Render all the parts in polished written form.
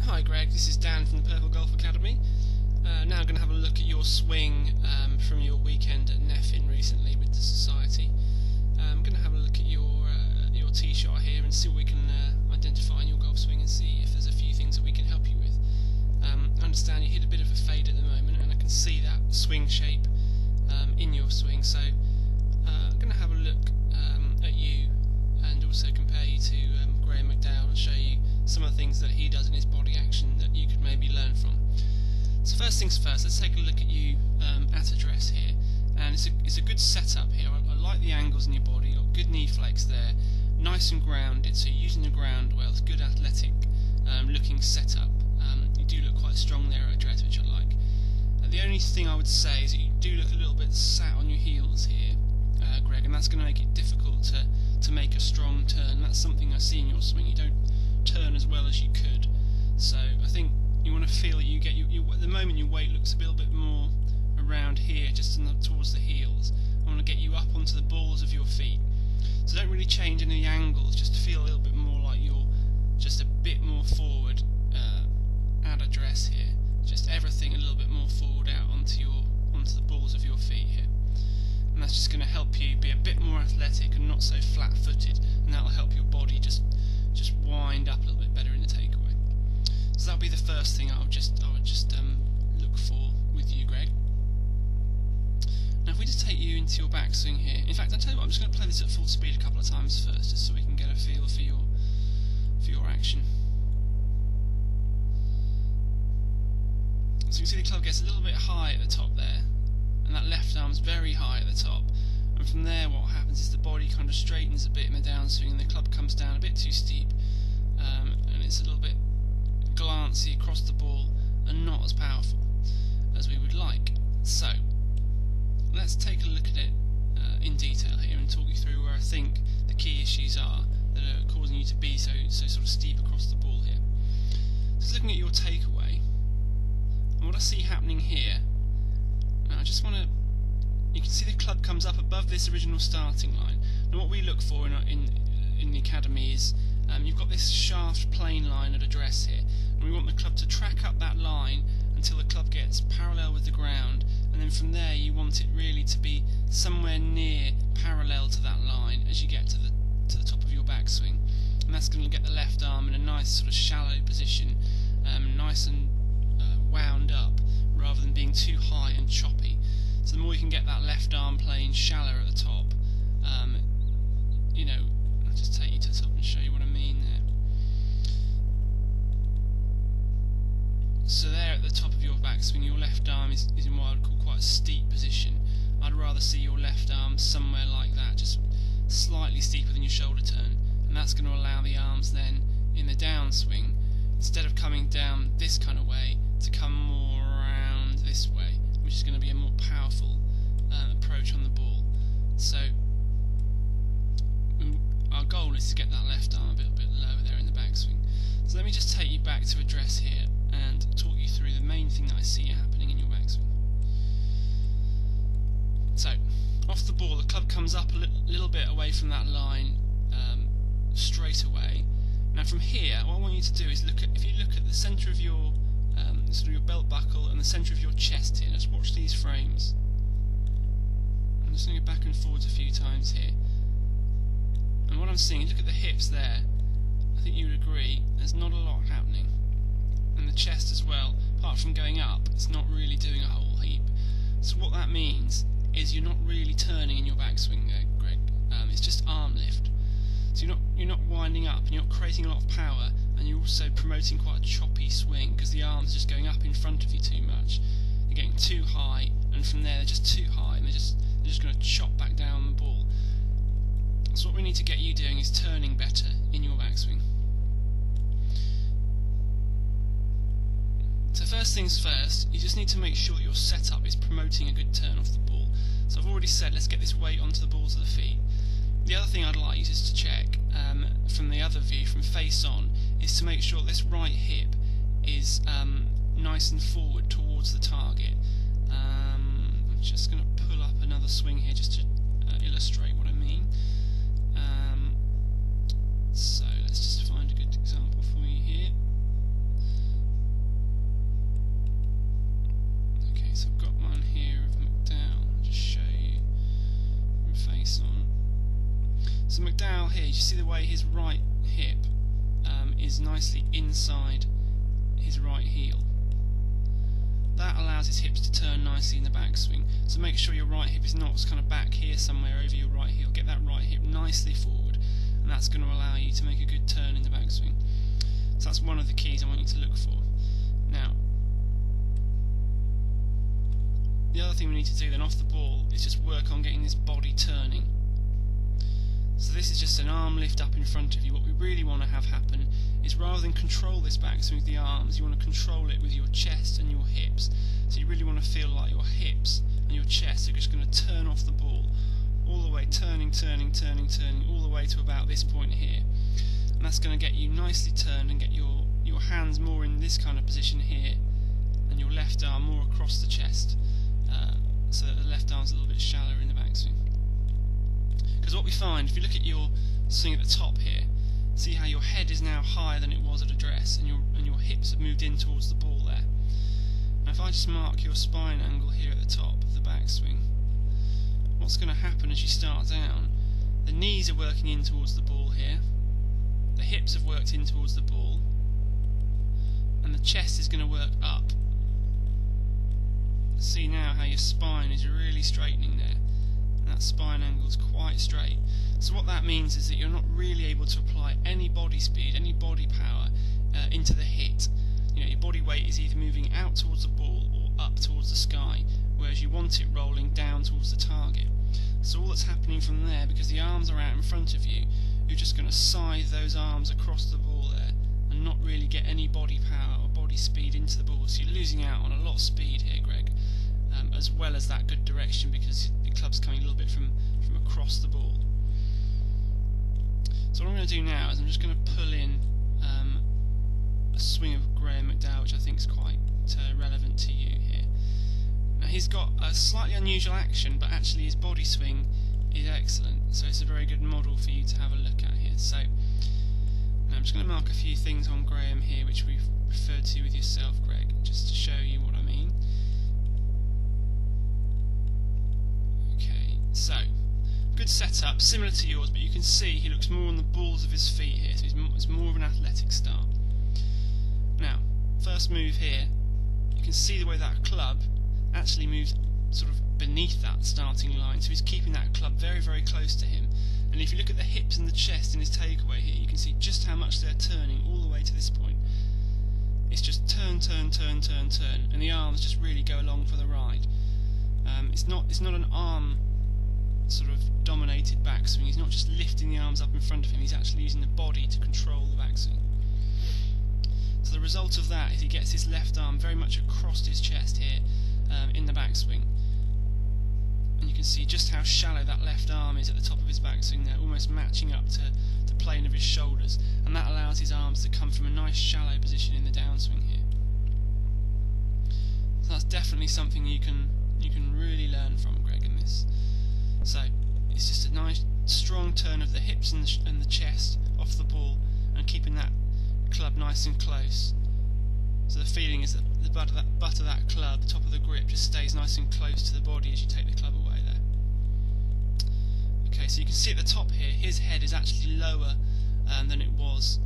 Hi Greg, this is Dan from the Purple Golf Academy. Now I'm going to have a look at your swing from your weekend at Neffin recently with the Society. I'm going to have a look at your tee shot here and see what we can identify in your golf swing and see if there's a few things that we can help you with. I understand you hit a bit of a fade at the moment and I can see that swing shape in your swing, so I'm going to have a look at you and also compare you to Graham McDowell and show you some of the things that he does in his body action that you could maybe learn from. So first things first, let's take a look at you at address here, and it's a good setup here. I like the angles in your body. You've got good knee flakes there, nice and grounded, so you're using the ground well. It's good athletic looking setup. You do look quite strong there at address, which I like. The only thing I would say is that you do look a little bit sat on your heels here, Greg, and that's going to make it difficult to make a strong turn. That's something I see in your swing. You don't turn as well as you could, so I think you want to feel that you get at the moment your weight looks a little bit more around here, just towards the heels. I want to get you up onto the balls of your feet, so don't really change any angles, just feel a little bit more like you're just a bit more forward at address here, just everything a little bit more forward out onto the balls of your feet here, and that's just going to help you be a bit more athletic and not so flat-footed, and that'll help your body just wind up a little bit better in the takeaway. So that'll be the first thing I would just look for with you, Greg. Now if we just take you into your backswing here, in fact I'll tell you what, I'm just going to play this at full speed a couple of times first, just so we can get a feel for your action. So you can see the club gets a little bit high at the top there, and that left arm's very high at the top. And from there what happens is the body kind of straightens a bit in the downswing and the club comes down a bit too steep, and it's a little bit glancy across the ball and not as powerful as we would like. So let's take a look at it in detail here and talk you through where I think the key issues are that are causing you to be so sort of steep across the ball here. Just looking at your takeaway, and what I see happening here, now I just want to, you can see the club comes up above this original starting line. Now what we look for in the academy is you've got this shaft plane line at address here, and we want the club to track up that line until the club gets parallel with the ground, and then from there you want it really to be somewhere near parallel to that line as you get to the top of your backswing, and that's going to get the left arm in a nice sort of shallow position, nice and wound up, rather than being too high and choppy. So the more you can get that left arm playing shallow at the top, I'll just take you to the top and show you what I mean there. So there at the top of your backswing, your left arm is in what I would call quite a steep position. I'd rather see your left arm somewhere like that, just slightly steeper than your shoulder turn, and that's going to allow the arms then in the downswing, instead of coming down this kind of way, to come more around this way, which is going to be a more powerful approach on the ball. So our goal is to get that left arm a bit lower there in the backswing. So let me just take you back to address here and talk you through the main thing that I see happening in your backswing. So off the ball, the club comes up a little bit away from that line straight away. Now from here, what I want you to do is if you look at the centre of your sort of your belt buckle and the centre of your chest here, just watch these frames. I'm just going to go back and forwards a few times here. And what I'm seeing, look at the hips there, I think you would agree, there's not a lot happening. And the chest as well, apart from going up, it's not really doing a whole heap. So what that means is you're not really turning in your backswing there, Greg. It's just arm lift. So you're not winding up, and you're not creating a lot of power, and you're also promoting quite a choppy swing because the arms are just going up in front of you too much. You're getting too high, and from there they're just too high, and they're just going to chop back down the ball. So what we need to get you doing is turning better in your backswing. So first things first, you just need to make sure your setup is promoting a good turn off the ball. So I've already said let's get this weight onto the balls of the feet. The other thing I'd like you just to check from the other view, from face on, is to make sure this right hip is nice and forward towards the target. I'm just going to pull up another swing here just to illustrate what I mean. So let's just find a good example for you here. So McDowell here, you see the way his right hip is nicely inside his right heel. That allows his hips to turn nicely in the backswing. So make sure your right hip is not kind of back here somewhere over your right heel. Get that right hip nicely forward, and that's going to allow you to make a good turn in the backswing. So that's one of the keys I want you to look for. Now, the other thing we need to do then off the ball is just work on getting this body turning. So this is just an arm lift up in front of you. What we really want to have happen is, rather than control this backswing with the arms, you want to control it with your chest and your hips. So you really want to feel like your hips and your chest are just going to turn off the ball, all the way, turning, all the way to about this point here. And that's going to get you nicely turned and get your hands more in this kind of position here, and your left arm more across the chest, so that the left arm's a little bit shallower in the backswing. Because what we find, if you look at your swing at the top here, see how your head is now higher than it was at address, and your hips have moved in towards the ball there. Now if I just mark your spine angle here at the top of the backswing, what's going to happen as you start down, the knees are working in towards the ball here, the hips have worked in towards the ball, and the chest is going to work up. See now how your spine is really straightening there. That spine angle is quite straight. So what that means is that you're not really able to apply any body speed, any body power into the hit. You know, your body weight is either moving out towards the ball or up towards the sky, whereas you want it rolling down towards the target. So all that's happening from there, because the arms are out in front of you, you're just going to scythe those arms across the ball there and not really get any body power or body speed into the ball. So you're losing out on a lot of speed here, Greg, as well as that good direction, because the club's coming a little bit from across the ball. So what I'm going to do now is I'm just going to pull in a swing of Graham McDowell, which I think is quite relevant to you here. Now he's got a slightly unusual action, but actually his body swing is excellent, so it's a very good model for you to have a look at here. So now I'm just going to mark a few things on Graham here which we've referred to with yourself, Greg, just to show you what I mean. Okay, so good setup, similar to yours, but you can see he looks more on the balls of his feet here, so it's more of an athletic start. Now, first move here, you can see the way that club actually moves sort of beneath that starting line, so he's keeping that club very, very close to him. And if you look at the hips and the chest in his takeaway here, you can see just how much they're turning all the way to this point. It's just turn, and the arms just really go along for the ride. It's not an arm sort of dominated backswing. He's not just lifting the arms up in front of him, he's actually using the body to control the backswing. So the result of that is he gets his left arm very much across his chest here in the backswing. And you can see just how shallow that left arm is at the top of his backswing there, almost matching up to the plane of his shoulders, and that allows his arms to come from a nice shallow position in the downswing here. So that's definitely something you can really learn from, Greg, in this. So it's just a nice strong turn of the hips and the chest off the ball, and keeping that club nice and close. So the feeling is that the butt of that club, the top of the grip, just stays nice and close to the body as you take the club away there. Okay, so you can see at the top here, his head is actually lower than it was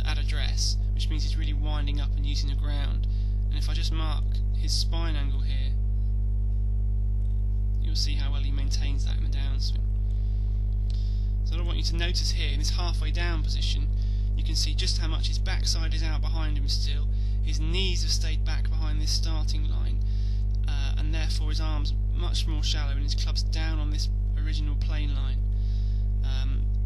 at address, which means he's really winding up and using the ground. And if I just mark his spine angle here, you'll see how well he maintains that in the downswing. So what I want you to notice here, in this halfway down position, you can see just how much his backside is out behind him still. His knees have stayed back behind this starting line, and therefore his arms are much more shallow and his club's down on this original plane line.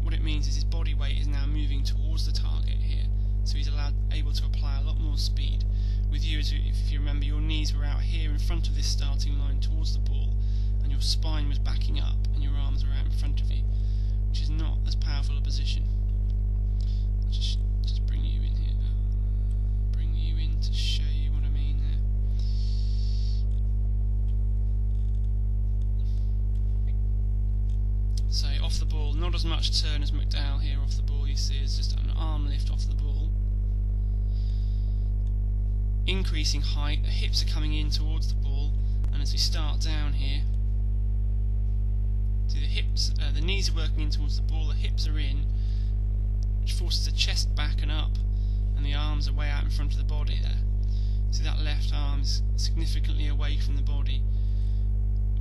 What it means is his body weight is now moving towards the target here, so he's able to apply a lot more speed. With you, if you remember, your knees were out here in front of this starting line towards the ball, and your spine was backing up and your arms were out in front of you, which is not as powerful a position. I'll just bring you in here, bring you in to show you what I mean there. So off the ball, not as much turn as McDowell here off the ball, you see is just an arm lift off the ball. Increasing height, the hips are coming in towards the ball, and as we start down here, So the hips, the knees are working in towards the ball, the hips are in, which forces the chest back and up, and the arms are way out in front of the body there. See that left arm is significantly away from the body,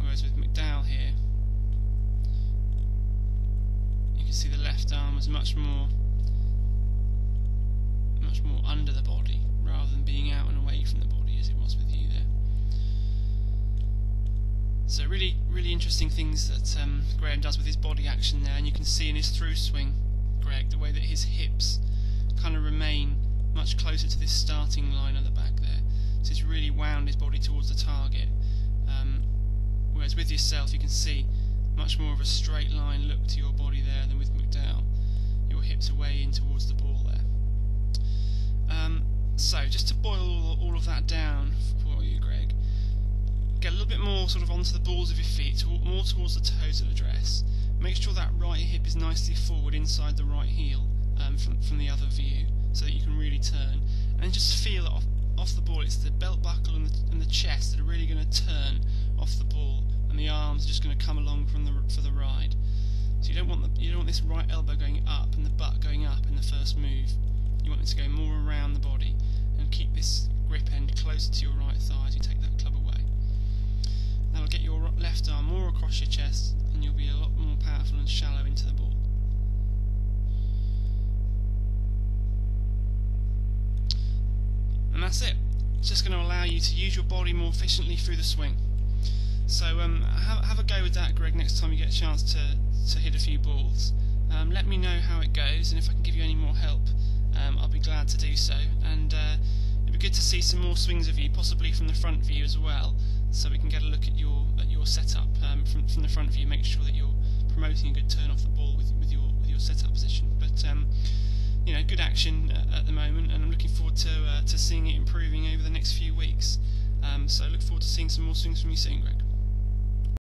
whereas with McDowell here, you can see the left arm was much more under the body, rather than being out and away from the body as it was with you there. So really interesting things that Graham does with his body action there, and you can see in his through swing, Greg, the way that his hips kind of remain much closer to this starting line at the back there. So he's really wound his body towards the target, whereas with yourself you can see much more of a straight line look to your body there than with McDowell. Your hips are way in towards the ball there. So just to boil all of that down for you, Greg, get a little bit more sort of onto the balls of your feet, more towards the toes of the dress. Make sure that right hip is nicely forward inside the right heel from the other view, so that you can really turn. And then just feel it off the ball. It's the belt buckle and the chest that are really going to turn off the ball, and the arms are just going to come along for the ride. So you don't want this right elbow going up and the butt going up in the first move. You want it to go more around the body and keep this grip end closer to your right thigh as you take that club away. That'll get your left arm more across your chest, and you'll be a lot more powerful and shallow into the ball. And that's it. It's just going to allow you to use your body more efficiently through the swing. So have a go with that, Greg, next time you get a chance to hit a few balls. Let me know how it goes, and if I can give you any more help, I'll be glad to do so. And it'd be good to see some more swings of you, possibly from the front view as well, so we can get a look at your setup from the front view. Make sure that you're promoting a good turn off the ball with your setup position. But you know, good action at the moment, and I'm looking forward to seeing it improving over the next few weeks. So I look forward to seeing some more swings from you soon, Greg.